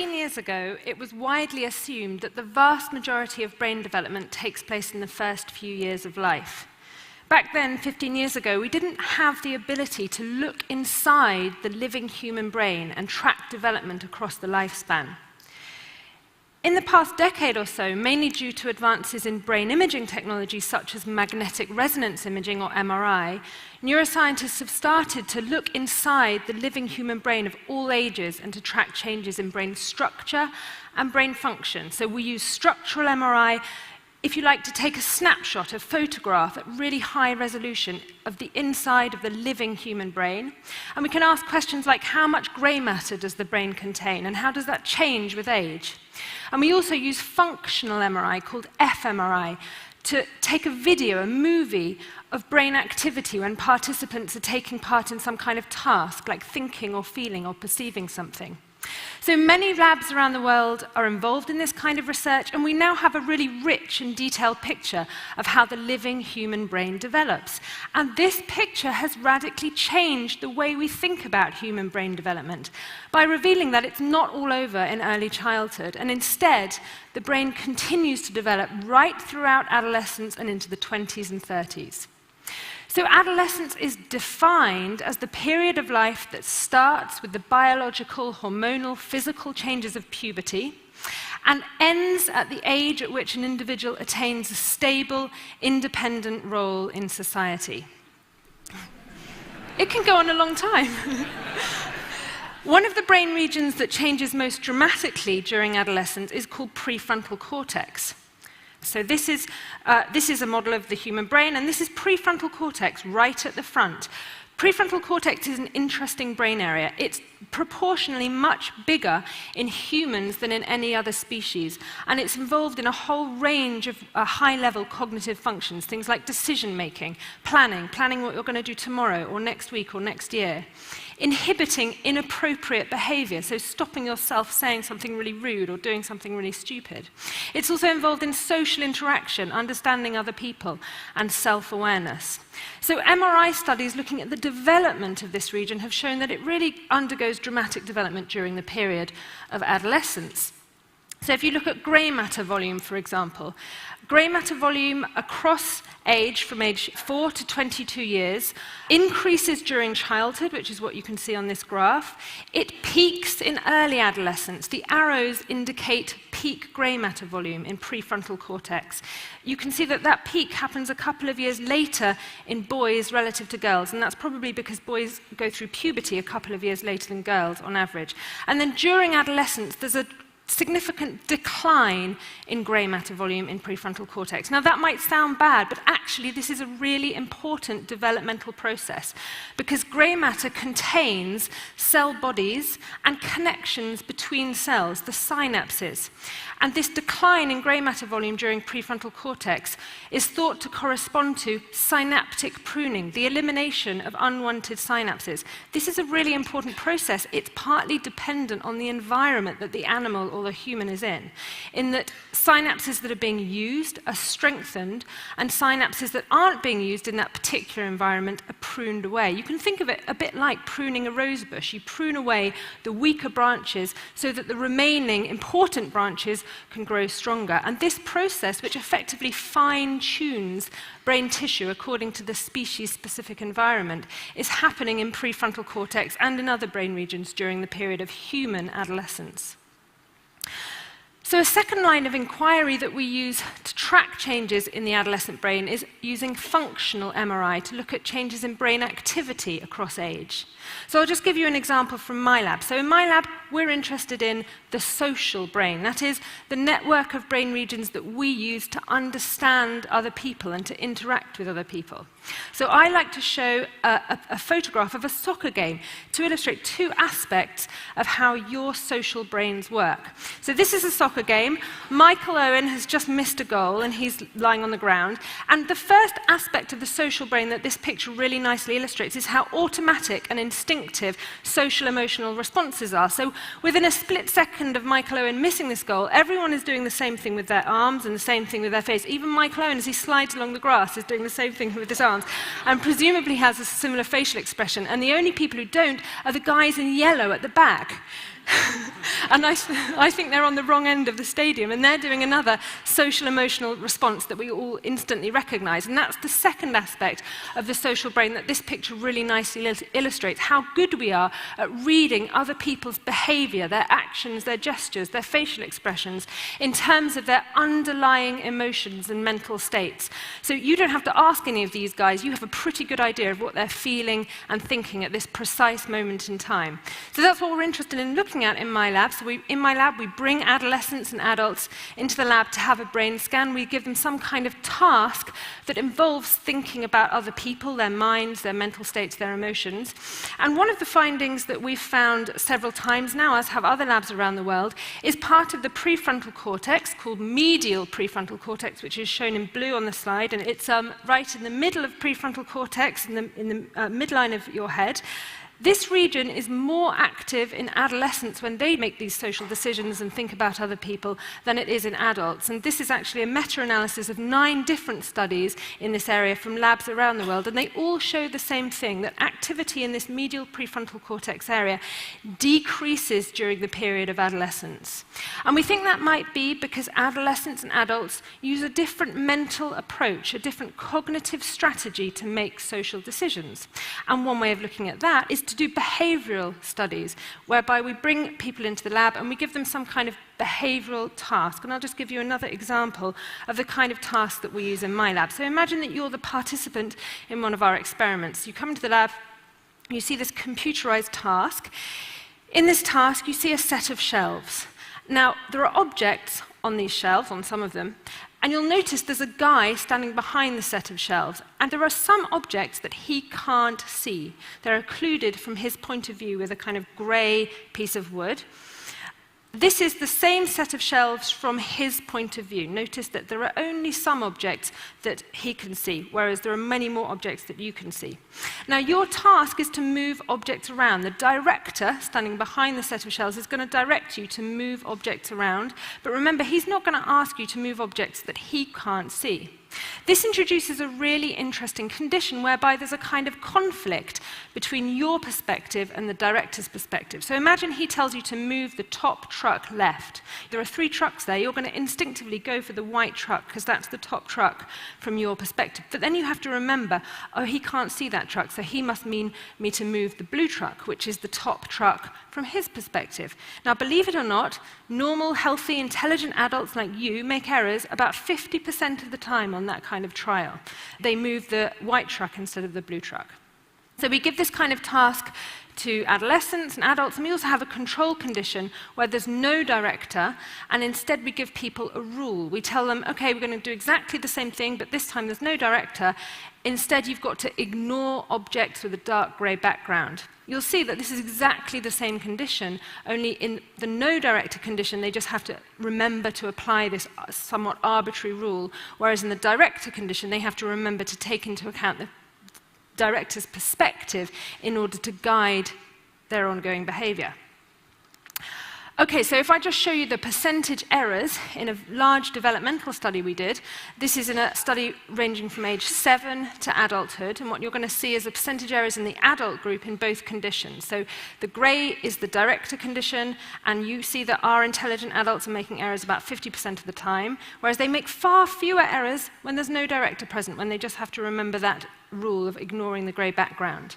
Years ago, it was widely assumed that the vast majority of brain development takes place in the first few years of life. Back then, 15 years ago, we didn't have the ability to look inside the living human brain and track development across the lifespan. In the past decade or so, mainly due to advances in brain imaging technology such as magnetic resonance imaging, or MRI, neuroscientists have started to look inside the living human brain of all ages and to track changes in brain structure and brain function. So we use structural MRI, if you like, to take a snapshot, a photograph at really high resolution of the inside of the living human brain. And we can ask questions like, how much grey matter does the brain contain, and how does that change with age? And we also use functional MRI, called fMRI, to take a video, a movie, of brain activity when participants are taking part in some kind of task, like thinking or feeling or perceiving something. So many labs around the world are involved in this kind of research, and we now have a really rich and detailed picture of how the living human brain develops. And this picture has radically changed the way we think about human brain development by revealing that it's not all over in early childhood, and instead, the brain continues to develop right throughout adolescence and into the 20s and 30s. So adolescence is defined as the period of life that starts with the biological, hormonal, physical changes of puberty and ends at the age at which an individual attains a stable, independent role in society. It can go on a long time. One of the brain regions that changes most dramatically during adolescence is called prefrontal cortex. So this is a model of the human brain, and this is prefrontal cortex right at the front. Prefrontal cortex is an interesting brain area. It's proportionally much bigger in humans than in any other species, and it's involved in a whole range of high-level cognitive functions, things like decision-making, planning what you're going to do tomorrow or next week or next year. Inhibiting inappropriate behavior, so stopping yourself saying something really rude or doing something really stupid. It's also involved in social interaction, understanding other people, and self-awareness. So MRI studies looking at the development of this region have shown that it really undergoes dramatic development during the period of adolescence. So if you look at grey matter volume, for example, grey matter volume across age, from age 4 to 22 years, increases during childhood, which is what you can see on this graph. It peaks in early adolescence. The arrows indicate peak grey matter volume in prefrontal cortex. You can see that that peak happens a couple of years later in boys relative to girls, and that's probably because boys go through puberty a couple of years later than girls on average. And then during adolescence, there's a significant decline in grey matter volume in prefrontal cortex. Now that might sound bad, but actually this is a really important developmental process because grey matter contains cell bodies and connections between cells, the synapses. And this decline in grey matter volume during prefrontal cortex is thought to correspond to synaptic pruning, the elimination of unwanted synapses. This is a really important process. It's partly dependent on the environment that the animal or the human is in that synapses that are being used are strengthened and synapses that aren't being used in that particular environment are pruned away. You can think of it a bit like pruning a rose bush. You prune away the weaker branches so that the remaining important branches can grow stronger. And this process, which effectively fine-tunes brain tissue according to the species-specific environment, is happening in prefrontal cortex and in other brain regions during the period of human adolescence. So a second line of inquiry that we use to track changes in the adolescent brain is using functional MRI to look at changes in brain activity across age. So I'll just give you an example from my lab. So in my lab, we're interested in the social brain. That is, the network of brain regions that we use to understand other people and to interact with other people. So I like to show a photograph of a soccer game to illustrate two aspects of how your social brains work. So this is a soccer game. Michael Owen has just missed a goal, and he's lying on the ground. And the first aspect of the social brain that this picture really nicely illustrates is how automatic and instinctive social emotional responses are. So within a split second of Michael Owen missing this goal, everyone is doing the same thing with their arms and the same thing with their face. Even Michael Owen, as he slides along the grass, is doing the same thing with his arms, and presumably has a similar facial expression. And the only people who don't are the guys in yellow at the back. And I think they're on the wrong end of the stadium, and they're doing another social emotional response that we all instantly recognize. And that's the second aspect of the social brain that this picture really nicely illustrates, how good we are at reading other people's behavior, their actions, their gestures, their facial expressions, in terms of their underlying emotions and mental states. So you don't have to ask any of these guys, you have a pretty good idea of what they're feeling and thinking at this precise moment in time. So that's what we're interested in looking at in my lab. So in my lab, we bring adolescents and adults into the lab to have a brain scan. We give them some kind of task that involves thinking about other people, their minds, their mental states, their emotions. And one of the findings that we've found several times now, as have other labs around the world, is part of the prefrontal cortex, called medial prefrontal cortex, which is shown in blue on the slide. And it's right in the middle of prefrontal cortex, in the midline of your head. This region is more active in adolescents when they make these social decisions and think about other people than it is in adults. And this is actually a meta-analysis of 9 different studies in this area from labs around the world, and they all show the same thing, that activity in this medial prefrontal cortex area decreases during the period of adolescence. And we think that might be because adolescents and adults use a different mental approach, a different cognitive strategy to make social decisions. And one way of looking at that is to do behavioral studies, whereby we bring people into the lab and we give them some kind of behavioral task. And I'll just give you another example of the kind of task that we use in my lab. So imagine that you're the participant in one of our experiments. You come into the lab, you see this computerized task. In this task, you see a set of shelves. Now, there are objects on these shelves, on some of them, and you'll notice there's a guy standing behind the set of shelves, and there are some objects that he can't see. They're occluded from his point of view with a kind of grey piece of wood. This is the same set of shelves from his point of view. Notice that there are only some objects that he can see, whereas there are many more objects that you can see. Now, your task is to move objects around. The director, standing behind the set of shelves, is going to direct you to move objects around. But remember, he's not going to ask you to move objects that he can't see. This introduces a really interesting condition whereby there's a kind of conflict between your perspective and the director's perspective. So imagine he tells you to move the top truck left. There are 3 trucks there. You're going to instinctively go for the white truck because that's the top truck from your perspective. But then you have to remember, oh, he can't see that truck, so he must mean me to move the blue truck, which is the top truck from his perspective. Now, believe it or not, normal, healthy, intelligent adults like you make errors about 50% of the time on that kind of trial. They move the white truck instead of the blue truck. So we give this kind of task to adolescents and adults, and we also have a control condition where there's no director, and instead we give people a rule. We tell them, okay, we're going to do exactly the same thing, but this time there's no director. Instead, you've got to ignore objects with a dark grey background. You'll see that this is exactly the same condition, only in the no director condition, they just have to remember to apply this somewhat arbitrary rule, whereas in the director condition, they have to remember to take into account the director's perspective in order to guide their ongoing behavior. Okay, so if I just show you the percentage errors in a large developmental study we did, this is in a study ranging from age 7 to adulthood, and what you're going to see is the percentage errors in the adult group in both conditions. So the grey is the director condition, and you see that our intelligent adults are making errors about 50% of the time, whereas they make far fewer errors when there's no director present, when they just have to remember that rule of ignoring the grey background.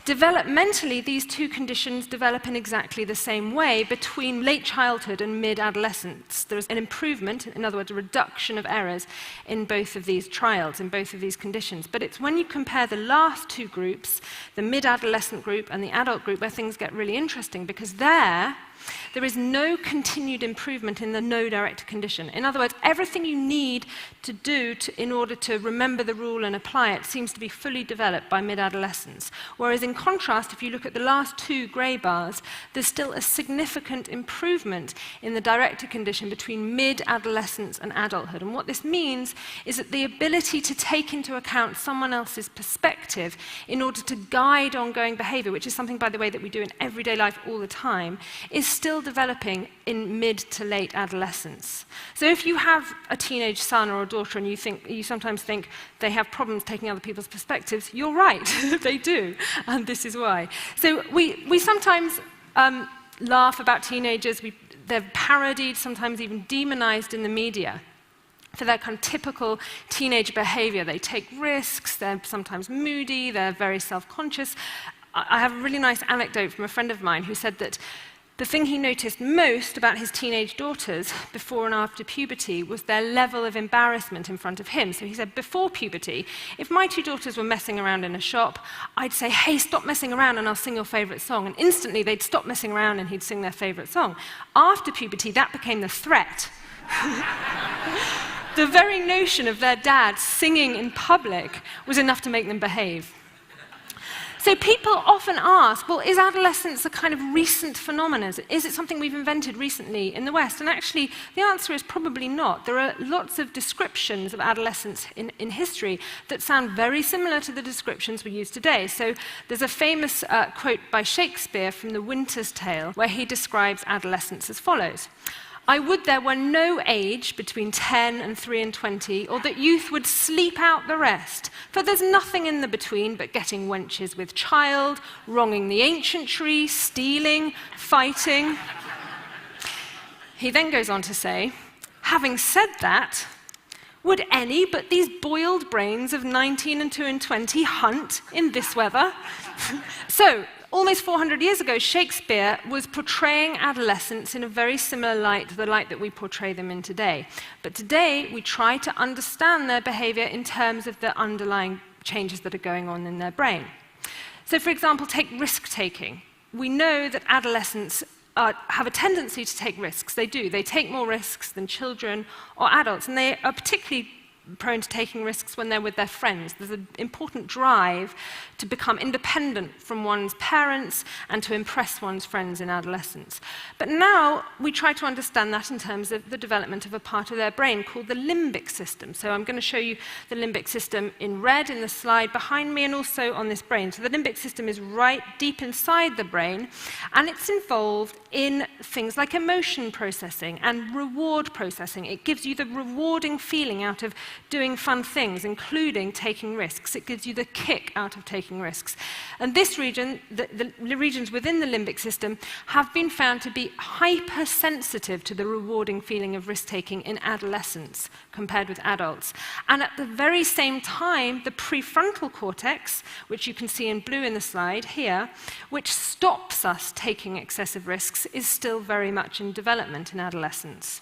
Developmentally, these 2 conditions develop in exactly the same way between late childhood and mid-adolescence. There's an improvement, in other words, a reduction of errors in both of these trials, in both of these conditions. But it's when you compare the last 2 groups, the mid-adolescent group and the adult group, where things get really interesting, because there, there is no continued improvement in the no-directed condition. In other words, everything you need to do in order to remember the rule and apply it seems to be fully developed by mid-adolescence. Whereas in contrast, if you look at the last two grey bars, there's still a significant improvement in the directed condition between mid-adolescence and adulthood. And what this means is that the ability to take into account someone else's perspective in order to guide ongoing behavior, which is something, by the way, that we do in everyday life all the time, is still developing in mid to late adolescence. So if you have a teenage son or a daughter and you sometimes think they have problems taking other people's perspectives, you're right, they do, and this is why. So we sometimes laugh about teenagers. They're parodied, sometimes even demonized in the media for their kind of typical teenage behavior. They take risks, they're sometimes moody, they're very self-conscious. I have a really nice anecdote from a friend of mine who said that the thing he noticed most about his teenage daughters before and after puberty was their level of embarrassment in front of him. So he said, before puberty, if my two daughters were messing around in a shop, I'd say, hey, stop messing around and I'll sing your favorite song. And instantly they'd stop messing around and he'd sing their favorite song. After puberty, that became the threat. The very notion of their dad singing in public was enough to make them behave. So people often ask, well, is adolescence a kind of recent phenomenon? Is it something we've invented recently in the West? And actually, the answer is probably not. There are lots of descriptions of adolescence in history that sound very similar to the descriptions we use today. So there's a famous quote by Shakespeare from The Winter's Tale, where he describes adolescence as follows. I would there were no age between 10 and 3 and 20, or that youth would sleep out the rest. For there's nothing in the between but getting wenches with child, wronging the ancient tree, stealing, fighting. He then goes on to say, having said that, would any but these boiled brains of 19 and 2 and 20 hunt in this weather? So, almost 400 years ago, Shakespeare was portraying adolescents in a very similar light to the light that we portray them in today. But today, we try to understand their behavior in terms of the underlying changes that are going on in their brain. So, for example, take risk-taking. We know that adolescents have a tendency to take risks. They do. They take more risks than children or adults, and they are particularly prone to taking risks when they're with their friends. There's an important drive to become independent from one's parents and to impress one's friends in adolescence. But now we try to understand that in terms of the development of a part of their brain called the limbic system. So I'm going to show you the limbic system in red in the slide behind me and also on this brain. So the limbic system is right deep inside the brain, and it's involved in things like emotion processing and reward processing. It gives you the rewarding feeling out of doing fun things, including taking risks. It gives you the kick out of taking risks. And this region, the regions within the limbic system, have been found to be hypersensitive to the rewarding feeling of risk-taking in adolescents compared with adults. And at the very same time, the prefrontal cortex, which you can see in blue in the slide here, which stops us taking excessive risks, is still very much in development in adolescence.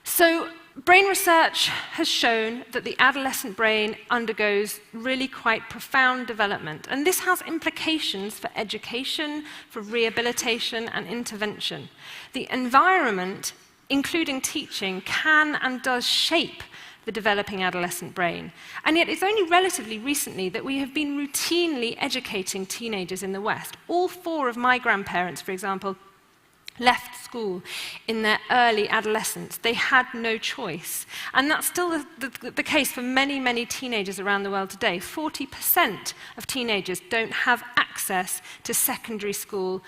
So, brain research has shown that the adolescent brain undergoes really quite profound development, and this has implications for education, for rehabilitation, and intervention. The environment, including teaching, can and does shape the developing adolescent brain. And yet it's only relatively recently that we have been routinely educating teenagers in the West. All four of my grandparents, for example, left school in their early adolescence. They had no choice. And that's still the case for many, many teenagers around the world today. 40% of teenagers don't have access to secondary school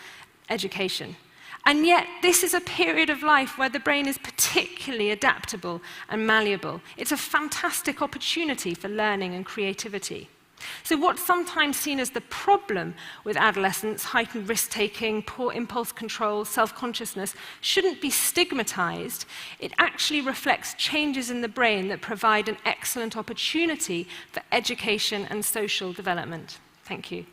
education. And yet, this is a period of life where the brain is particularly adaptable and malleable. It's a fantastic opportunity for learning and creativity. So what's sometimes seen as the problem with adolescence, heightened risk-taking, poor impulse control, self-consciousness, shouldn't be stigmatized. It actually reflects changes in the brain that provide an excellent opportunity for education and social development. Thank you.